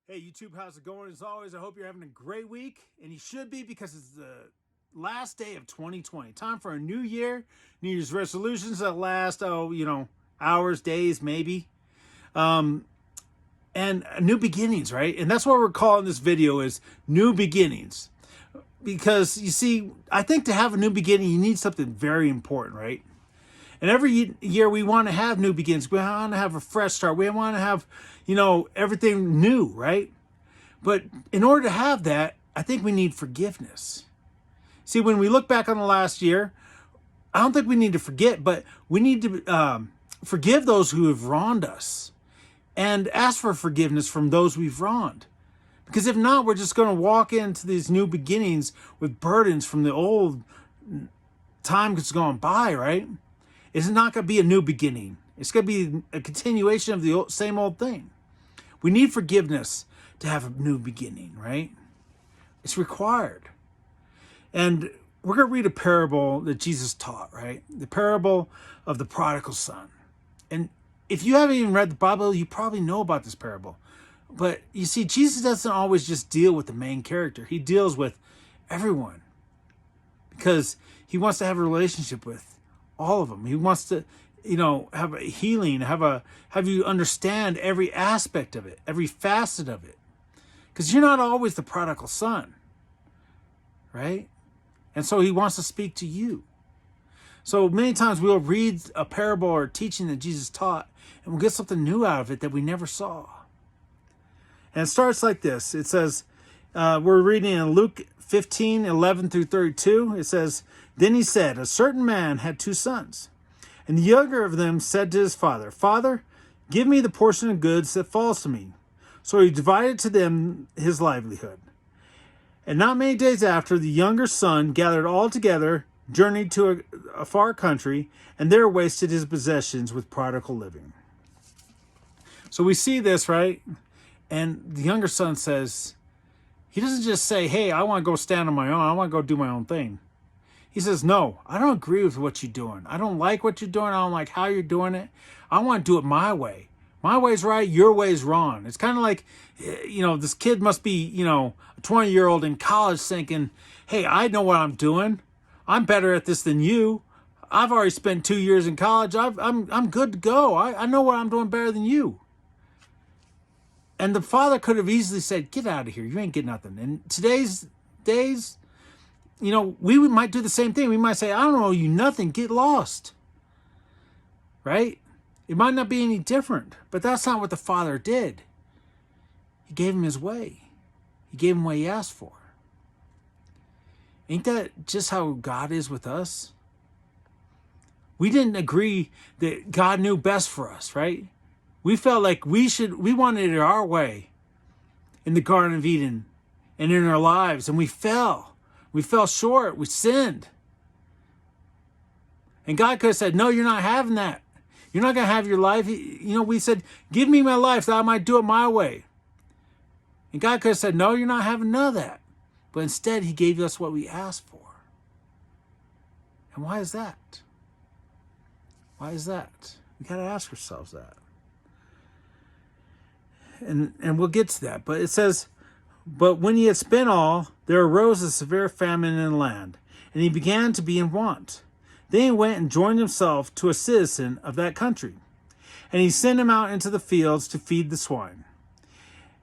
Hey, YouTube, how's it going? As always, I hope you're having a great week, and you should be because it's the last day of 2020. Time for a new year, New Year's resolutions that last, hours, days, maybe. And new beginnings, right? And that's what we're calling this video is new beginnings. Because you see, I think to have a new beginning, you need something very important, right? And every year we want to have new beginnings. We want to have a fresh start. We want to have, everything new, right? But in order to have that, I think we need forgiveness. See, when we look back on the last year, I don't think we need to forget, but we need to forgive those who have wronged us and ask for forgiveness from those we've wronged. Because if not, we're just going to walk into these new beginnings with burdens from the old time that's gone by, right? It's not going to be a new beginning. It's going to be a continuation of the same old thing. We need forgiveness to have a new beginning, right? It's required. And we're going to read a parable that Jesus taught, right? The parable of the prodigal son. And if you haven't even read the Bible, you probably know about this parable. But you see, Jesus doesn't always just deal with the main character. He deals with everyone because he wants to have a relationship with all of them. He wants to, have a healing, have you understand every aspect of it, every facet of it. Because you're not always the prodigal son, right? And so he wants to speak to you. So many times we'll read a parable or teaching that Jesus taught, and we'll get something new out of it that we never saw. And it starts like this. It says, we're reading in Luke 15:11 through 32. It says, "Then he said, a certain man had 2 sons. And the younger of them said to his father, 'Father, give me the portion of goods that falls to me.' So he divided to them his livelihood. And not many days after, the younger son gathered all together, journeyed to a far country, and there wasted his possessions with prodigal living." So we see this, right? And the younger son says, he doesn't just say, "Hey, I want to go stand on my own. I want to go do my own thing." He says, "No, I don't agree with what you're doing. I don't like what you're doing. I don't like how you're doing it. I want to do it my way. My way's right. Your way's wrong." It's kind of like, this kid must be, a 20-year-old in college thinking, "Hey, I know what I'm doing. I'm better at this than you. I've already spent 2 years in college. I'm good to go. I know what I'm doing better than you." And the father could have easily said, "Get out of here. You ain't getting nothing." In today's days, we might do the same thing. We might say, "I don't owe you nothing. Get lost." Right? It might not be any different, but that's not what the father did. He gave him his way. He gave him what he asked for. Ain't that just how God is with us? We didn't agree that God knew best for us, right? We felt like we wanted it our way in the Garden of Eden and in our lives, and we fell. We fell short. We sinned. And God could have said, "No, you're not having that. You're not going to have your life." We said, "Give me my life that I might do it my way." And God could have said, "No, you're not having none of that." But instead, he gave us what we asked for. And why is that? Why is that? We got to ask ourselves that. And we'll get to that. But it says, "But when he had spent all, there arose a severe famine in the land, and he began to be in want. Then he went and joined himself to a citizen of that country, and he sent him out into the fields to feed the swine.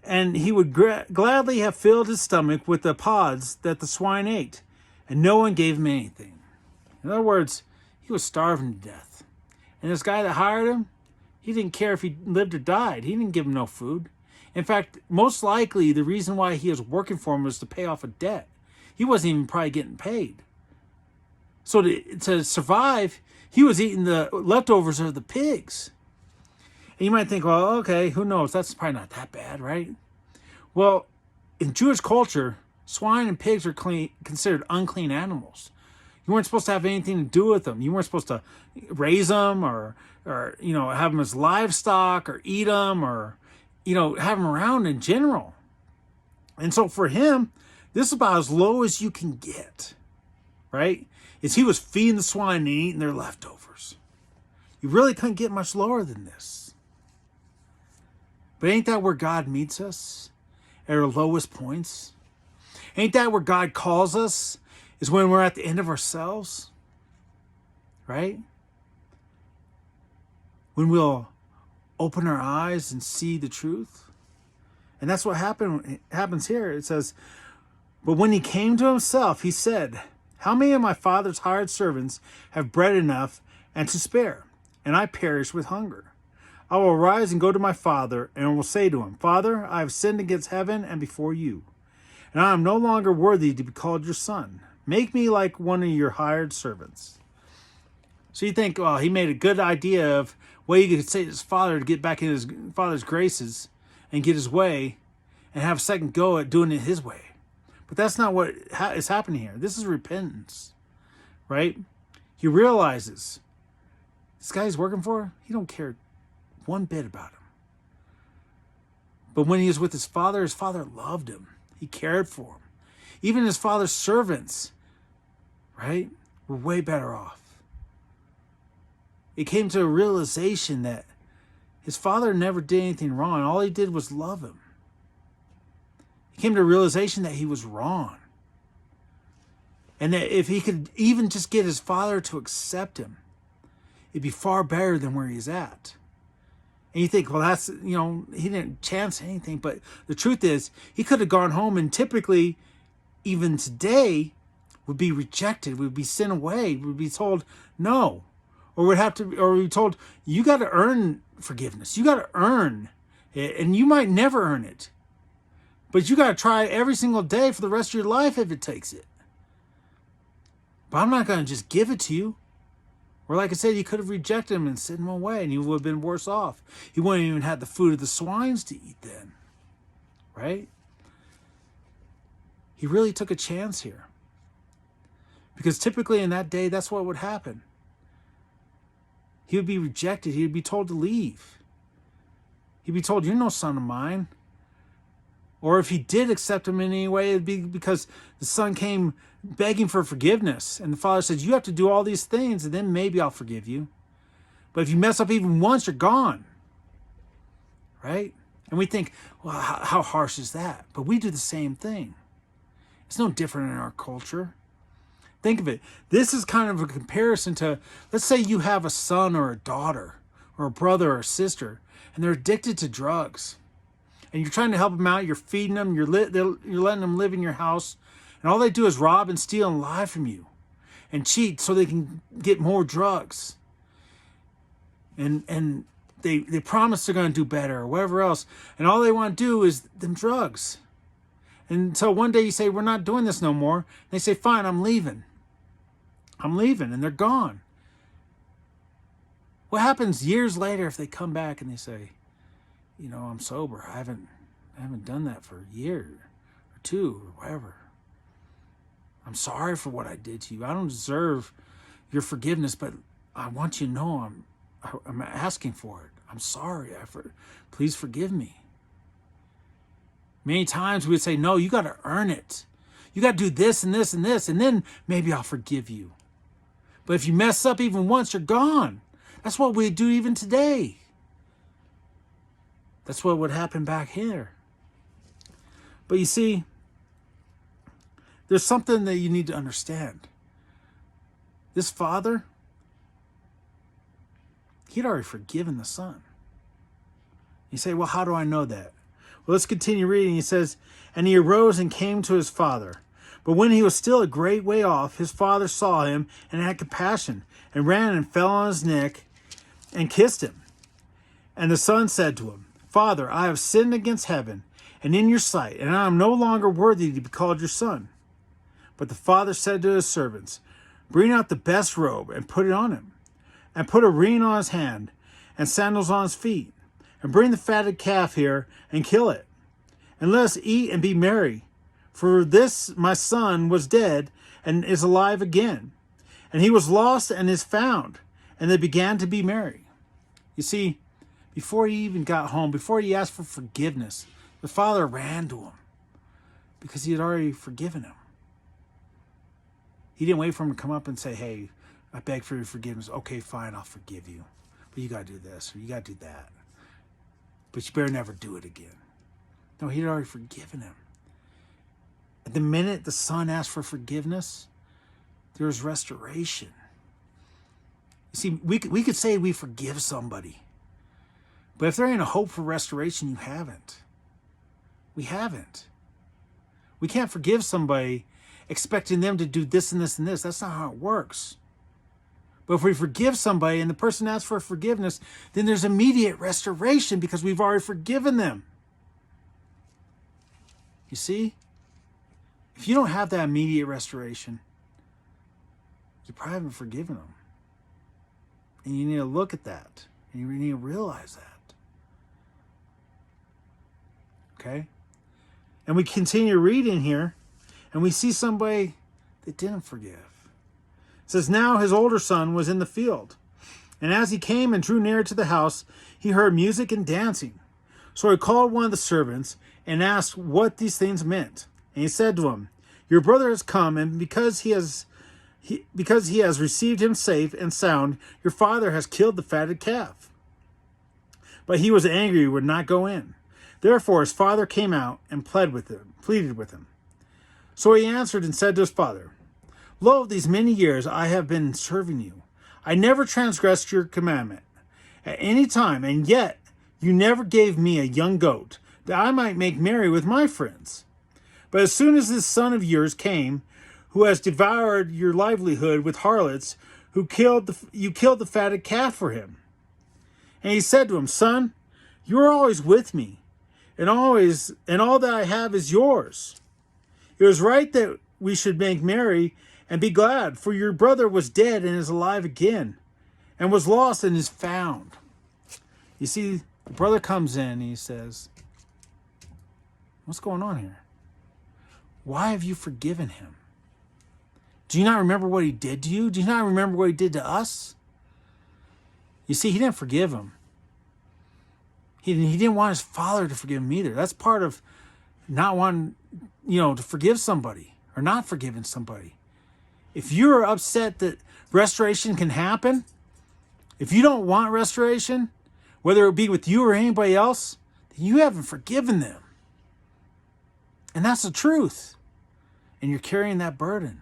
And he would gladly have filled his stomach with the pods that the swine ate, and no one gave him anything." In other words, he was starving to death. And this guy that hired him, he didn't care if he lived or died. He didn't give him no food. In fact, most likely the reason why he was working for him was to pay off a debt. He wasn't even probably getting paid. So to survive, he was eating the leftovers of the pigs. And you might think, well, okay, who knows? That's probably not that bad, right? Well, in Jewish culture, swine and pigs are considered unclean animals. You weren't supposed to have anything to do with them. You weren't supposed to raise them or have them as livestock or eat them or, have them around in general. And so for him, this is about as low as you can get, right? Is he was feeding the swine and eating their leftovers. You really couldn't get much lower than this. But ain't that where God meets us? at our lowest points? Ain't that where God calls us? Is when we're at the end of ourselves, right? When we'll open our eyes and see the truth. And that's what happens here. It says, but when he came to himself, he said, how many of my father's hired servants have bread enough and to spare, and I perish with hunger? I will arise and go to my father, and I will say to him, Father, I have sinned against heaven and before you, and I am no longer worthy to be called your son. Make me like one of your hired servants. So you think, well, he made a good idea of way he could say to his father to get back in his father's graces and get his way and have a second go at doing it his way. But that's not what is happening here. This is repentance, right? He realizes this guy he's working for, he don't care one bit about him. But when he was with his father loved him. He cared for him. Even his father's servants, right, were way better off. It came to a realization that his father never did anything wrong. All he did was love him. He came to a realization that he was wrong. And that if he could even just get his father to accept him, it'd be far better than where he's at. And you think, well, that's, he didn't chance anything. But the truth is, he could have gone home and typically, even today, would be rejected, would be sent away, would be told no. Or would be told, you got to earn forgiveness. You got to earn it. And you might never earn it. But you got to try every single day for the rest of your life if it takes it. But I'm not going to just give it to you. Or like I said, you could have rejected him and sent him away, and he would have been worse off. He wouldn't even had the food of the swines to eat then. Right? He really took a chance here. Because typically in that day, that's what would happen. He would be rejected. He would be told to leave. He'd be told, you're no son of mine. Or if he did accept him in any way, it'd be because the son came begging for forgiveness. And the father says, you have to do all these things, and then maybe I'll forgive you. But if you mess up even once, you're gone. Right? And we think, well, how harsh is that? But we do the same thing. It's no different in our culture. Think of it. This is kind of a comparison to, let's say you have a son or a daughter or a brother or a sister, and they're addicted to drugs. And you're trying to help them out. You're feeding them. You're letting them live in your house. And all they do is rob and steal and lie from you and cheat so they can get more drugs. And they promise they're going to do better or whatever else. And all they want to do is them drugs. And so one day you say, we're not doing this no more. And they say, fine, I'm leaving. I'm leaving. And they're gone. What happens years later if they come back and they say, I'm sober. I haven't done that for a year or two or whatever. I'm sorry for what I did to you. I don't deserve your forgiveness, but I want you to know I'm asking for it. I'm sorry. Please forgive me. Many times we would say, no, you got to earn it. You got to do this and this and this, and then maybe I'll forgive you. But if you mess up even once, you're gone. That's what we do even today. That's what would happen back here. But you see, there's something that you need to understand. This father, he'd already forgiven the son. You say, well, how do I know that? Well, let's continue reading. He says, and he arose and came to his father. But when he was still a great way off, his father saw him and had compassion, and ran and fell on his neck and kissed him. And the son said to him, Father, I have sinned against heaven and in your sight, and I am no longer worthy to be called your son. But the father said to his servants, Bring out the best robe and put it on him, and put a ring on his hand and sandals on his feet, and bring the fatted calf here and kill it. And let us eat and be merry. For this my son was dead and is alive again. And he was lost and is found. And they began to be merry. You see, before he even got home, before he asked for forgiveness, the father ran to him because he had already forgiven him. He didn't wait for him to come up and say, hey, I beg for your forgiveness. Okay, fine, I'll forgive you. But you got to do this or you got to do that. But you better never do it again. No, he'd already forgiven him. At the minute the son asked for forgiveness, there was restoration. You see, we could say we forgive somebody. But if there ain't a hope for restoration, you haven't. We haven't. We can't forgive somebody expecting them to do this and this and this. That's not how it works. But if we forgive somebody and the person asks for forgiveness, then there's immediate restoration because we've already forgiven them. You see? If you don't have that immediate restoration, you probably haven't forgiven them. And you need to look at that. And you need to realize that. Okay? And we continue reading here, and we see somebody that didn't forgive. It says, now his older son was in the field. And as he came and drew near to the house, he heard music and dancing. So he called one of the servants and asked what these things meant. And he said to him, your brother has come, and because he has received him safe and sound, your father has killed the fatted calf. But he was angry and would not go in. Therefore his father came out and pleaded with him. So he answered and said to his father, lo, these many years I have been serving you. I never transgressed your commandment at any time, and yet you never gave me a young goat, that I might make merry with my friends. But as soon as this son of yours came, who has devoured your livelihood with harlots, you killed the fatted calf for him. And he said to him, son, you are always with me, and all that I have is yours. It was right that we should make merry and be glad, for your brother was dead and is alive again, and was lost and is found. You see, the brother comes in and he says, what's going on here? Why have you forgiven him? Do you not remember what he did to you? Do you not remember what he did to us? You see, he didn't forgive him. He didn't want his father to forgive him either. That's part of not wanting, to forgive somebody or not forgiving somebody. If you're upset that restoration can happen, if you don't want restoration, whether it be with you or anybody else, then you haven't forgiven them. And that's the truth. And you're carrying that burden,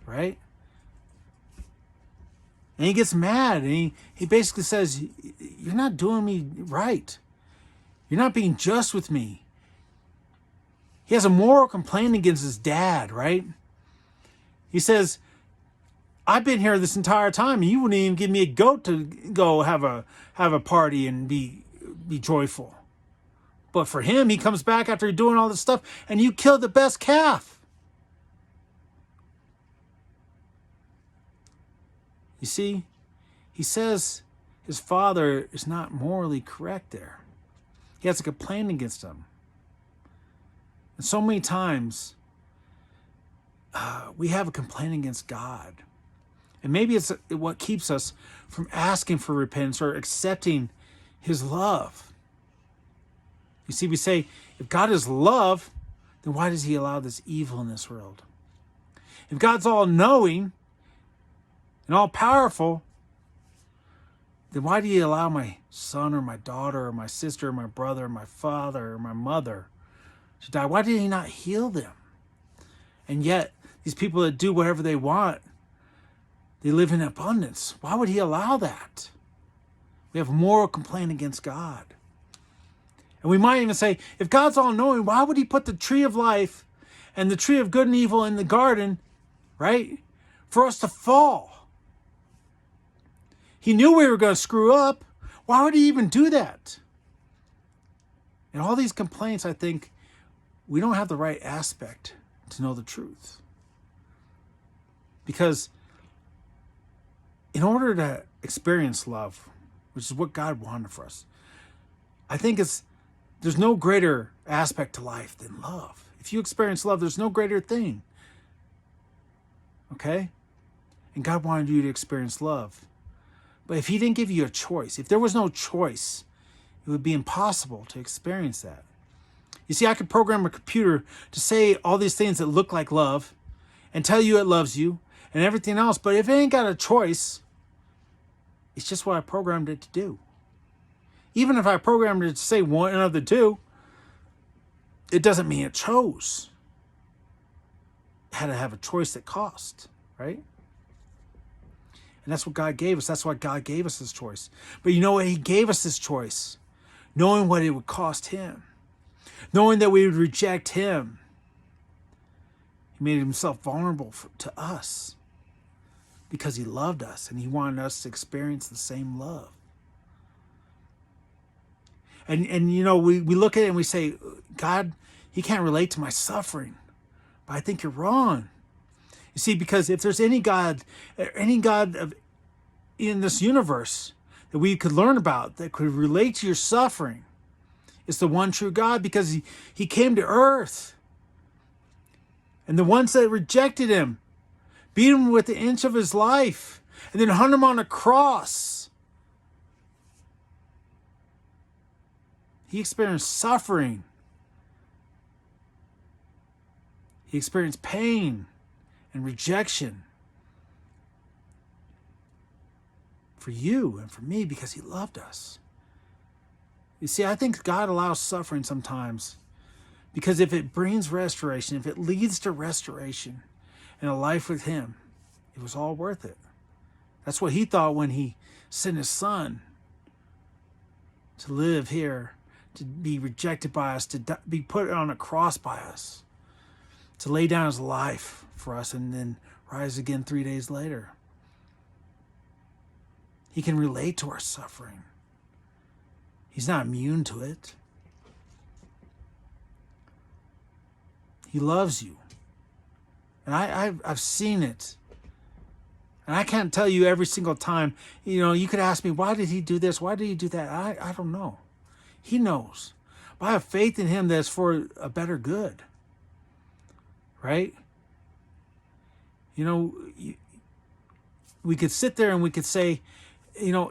right? And he gets mad, and he basically says, you're not doing me right. You're not being just with me. He has a moral complaint against his dad, right? He says, I've been here this entire time, and you wouldn't even give me a goat to go have a party and be joyful. But for him, he comes back after doing all this stuff, and you killed the best calf. You see, he says his father is not morally correct there. He has a complaint against him. And so many times, we have a complaint against God. And maybe it's what keeps us from asking for repentance or accepting his love. You see, we say, if God is love, then why does he allow this evil in this world? If God's all-knowing and all-powerful, then why do you allow my son or my daughter or my sister or my brother or my father or my mother to die? Why did he not heal them? And yet, these people that do whatever they want, they live in abundance. Why would he allow that? We have a moral complaint against God. And we might even say, if God's all-knowing, why would he put the tree of life and the tree of good and evil in the garden, right, for us to fall? He knew we were going to screw up. Why would he even do that? And all these complaints, I think, we don't have the right aspect to know the truth. Because in order to experience love, which is what God wanted for us, I think there's no greater aspect to life than love. If you experience love, there's no greater thing. Okay? And God wanted you to experience love. But if he didn't give you a choice, if there was no choice, it would be impossible to experience that. You see, I could program a computer to say all these things that look like love and tell you it loves you and everything else, but if it ain't got a choice, it's just what I programmed it to do. Even if I programmed it to say one of the two, it doesn't mean it chose. It had to have a choice that cost, right? And that's what God gave us. That's why God gave us this choice. But you know what? He gave us this choice, knowing what it would cost him, knowing that we would reject him. He made himself vulnerable to us because he loved us and he wanted us to experience the same love. And you know, we look at it and we say, God, he can't relate to my suffering. But I think you're wrong. You see, because if there's any God in this universe that we could learn about that could relate to your suffering, it's the one true God, because he came to earth. And the ones that rejected him beat him with the inch of his life and then hung him on a cross. He experienced suffering. He experienced pain and rejection for you and for me because he loved us. You see, I think God allows suffering sometimes because if it brings restoration, if it leads to restoration and a life with him, it was all worth it. That's what he thought when he sent his son to live here, to be rejected by us, to be put on a cross by us, to lay down his life for us and then rise again 3 days later. He can relate to our suffering. He's not immune to it. He loves you. And I've seen it. And I can't tell you every single time. You know, you could ask me, why did he do this? Why did he do that? I don't know. He knows. But I have faith in him that's for a better good. Right? You know, we could sit there and we could say, you know,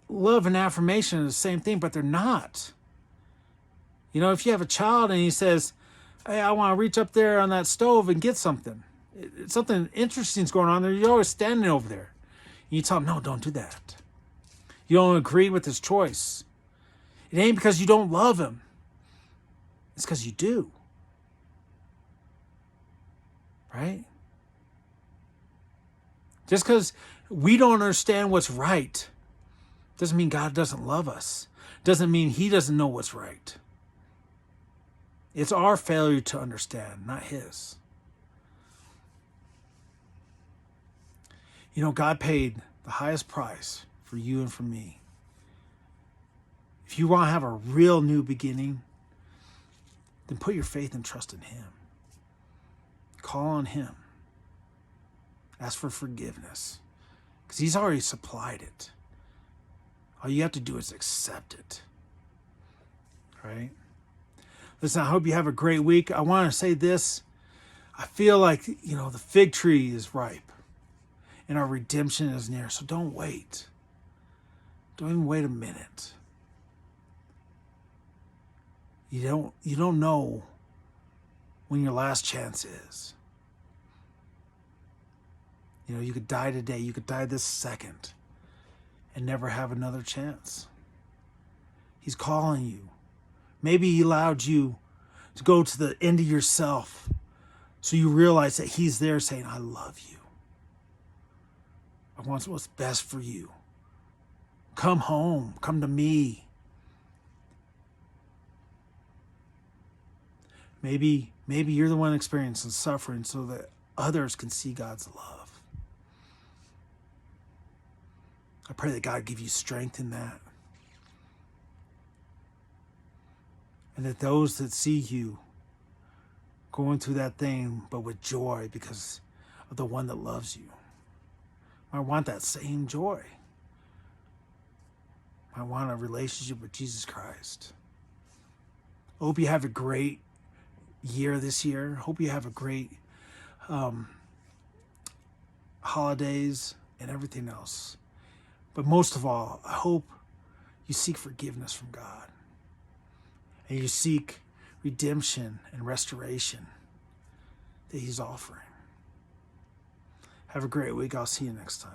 love and affirmation are the same thing, but they're not. You know, if you have a child and he says, hey, I want to reach up there on that stove and get something. Something interesting's going on there. You're always standing over there. And you tell him, no, don't do that. You don't agree with his choice. It ain't because you don't love him. It's because you do. Right? Just because we don't understand what's right doesn't mean God doesn't love us. Doesn't mean he doesn't know what's right. It's our failure to understand, not his. You know, God paid the highest price for you and for me. If you want to have a real new beginning, then put your faith and trust in him. Call on him. Ask for forgiveness. Because he's already supplied it. All you have to do is accept it. Right? Listen, I hope you have a great week. I want to say this. I feel like, you know, the fig tree is ripe. And our redemption is near. So don't wait. Don't even wait a minute. You don't know when your last chance is. You know, you could die today. You could die this second and never have another chance. He's calling you. Maybe he allowed you to go to the end of yourself so you realize that he's there saying, I love you. I want what's best for you. Come home. Come to me. Maybe you're the one experiencing suffering so that others can see God's love. I pray that God give you strength in that. And that those that see you going through that thing, but with joy because of the one that loves you, might want that same joy. Might want a relationship with Jesus Christ. I hope you have a great year this year. Hope you have a great holidays and everything else. But most of all, I hope you seek forgiveness from God. And you seek redemption and restoration that he's offering. Have a great week. I'll see you next time.